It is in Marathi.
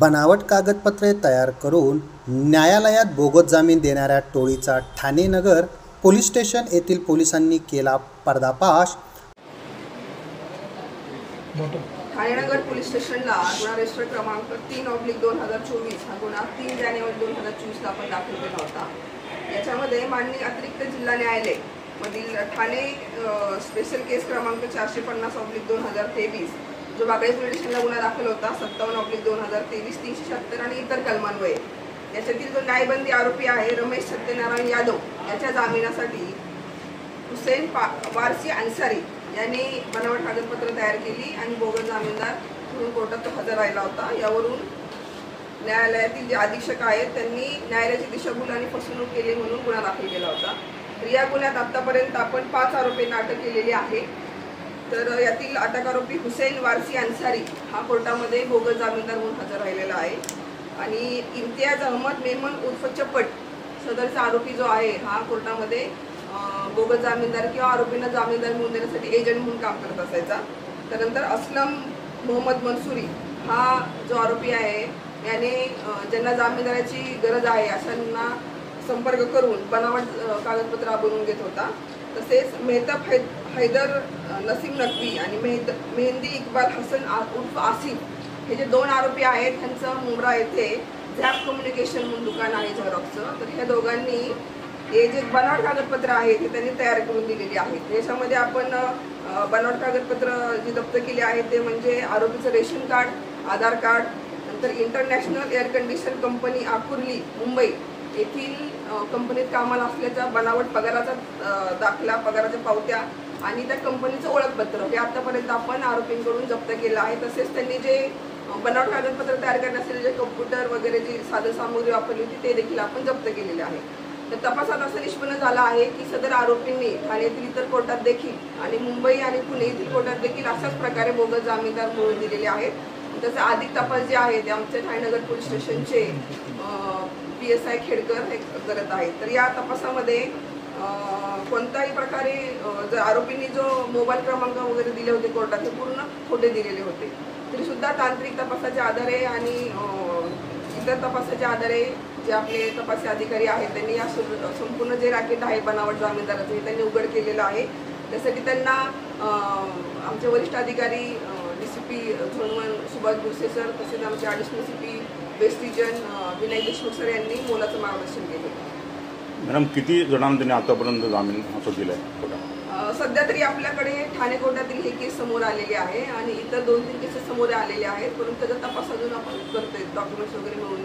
बनावट कागदपत्रे तयार करून न्यायालयात बोगस जामीन देणाऱ्या टोळीचा ठाणे नगर पोलीस स्टेशन येथील पोलिसांनी केला पर्दाफाश। ठाणे नगर पोलीस स्टेशनला गुन्हा रजिस्टर क्रमांक 3/2024 हा गुन्हा 3 जानेवारी 2024 ला आपण दाखल केला होता। याच्यामध्ये माननीय अतिरिक्त जिल्हा न्यायालय मधील ठाणे स्पेशल केस क्रमांक 450/2023 जो बागळे पोलीस स्टेशनला गुन्हा दाखल होता 57/2023 376 आणि इतर कलमान्वये याच्यातील जो न्यायबंदी आरोपी आहे रमेश सत्यनारायण यादव याच्या जामिनासाठी हुसेन वारसी अन्सारी यांनी बनावट कागदपत्र तयार केली आणि बोगस जामीनदार म्हणून कोर्टात हजर राहिला होता। यावरून न्यायालयातील जे अधीक्षक आहेत त्यांनी न्यायालयाची दिशाभूल आणि फसवणूक केली म्हणून गुन्हा दाखल केला होता। तर या गुन्ह्यात आतापर्यंत आपण 5 आरोपींना अटक केलेली आहे। तर यातील अटक आरोपी हुसेन वारसी अन्सारी हा कोर्टामध्ये बोगस जामीनदार म्हणून हजर राहिलेला आहे आणि इम्तियाज अहमद मेमन उर्फ चप्पट सदरचा आरोपी जो आहे हा कोर्टामध्ये बोगस जामीनदार किंवा आरोपींना जामीनदार म्हणून देण्यासाठी एजंट म्हणून काम करत असायचा। त्यानंतर असलम मोहम्मद मंसुरी हा जो आरोपी आहे याने ज्यांना जामीनदाराची गरज आहे अशांना संपर्क करून बनावट कागदपत्र बनवून घेत होता। तसेच मेहताब हैदर नसीम नकवी आणि मेहंदी इक्बाल हसन उर्फ आसिफ हे जे 2 आरोपी आहेत त्यांचं मुंब्रा येथे झॅप कम्युनिकेशन म्हणून दुकान आहे झेरॉक्सचं। तर ह्या दोघांनी हे जे बनावट कागदपत्र आहेत हे त्यांनी तयार करून दिलेली आहेत। याच्यामध्ये आपण बनावट कागदपत्र जी जप्त केली आहेत ते म्हणजे आरोपीचं रेशन कार्ड, आधार कार्ड, नंतर international air condition company Akurli Mumbai येथील कंपनीत कामाला असल्याचा बनावट पगाराचा दाखला, पगाराच्या पावत्या आणि त्या कंपनीचं ओळखपत्र हे आतापर्यंत आपण आरोपींकडून जप्त केलं आहे। तसेच त्यांनी जे बनावट कागदपत्र तयार करण्यासाठी जे कम्प्युटर वगैरे जी साधन सामुग्री वापरली होती ते देखील आपण जप्त केलेले आहे। तर तपासात असं निष्पन्न झालं आहे की सदर आरोपींनी ठाण्यातील इतर कोर्टात देखील आणि मुंबई आणि पुणे येथील कोर्टात देखील अशाच प्रकारे बोगस जामीनदार म्हणून दिलेले आहेत। त्याचा अधिक तपास जे आहे ते आमचे ठाणे नगर पोलीस स्टेशनचे PSI खेडकर हे करत आहेत। तर या तपासामध्ये कोणत्याही प्रकारे जर आरोपींनी जो मोबाईल क्रमांक वगैरे दिले होते कोर्टात ते पूर्ण खोटे दिलेले होते। तरी सुद्धा तांत्रिक तपासाच्या आधारे आणि इतर तपासाच्या आधारे जे आपले तपासी अधिकारी आहेत त्यांनी या संपूर्ण जे रॅकेट आहे बनावट जामीनदाराचं हे त्यांनी उघड केलेलं आहे। त्यासाठी त्यांना आमचे वरिष्ठ अधिकारी DCP zone 1 Subhash Bhuse sir तसेच आमचे additional CP west region Vinay Deshmukh sir यांनी मोलाचं मार्गदर्शन केले। मॅडम किती जणांना त्यांनी आतापर्यंत जामीन असं दिलं आहे? सध्या तरी आपल्याकडे ठाणे कोर्टातील हे केस समोर आलेले आहे आणि इतर 2-3 केसेस समोर आलेले आहेत, परंतु त्याचा तपास अजून आपण करतोय, डॉक्युमेंट्स वगैरे मिळवून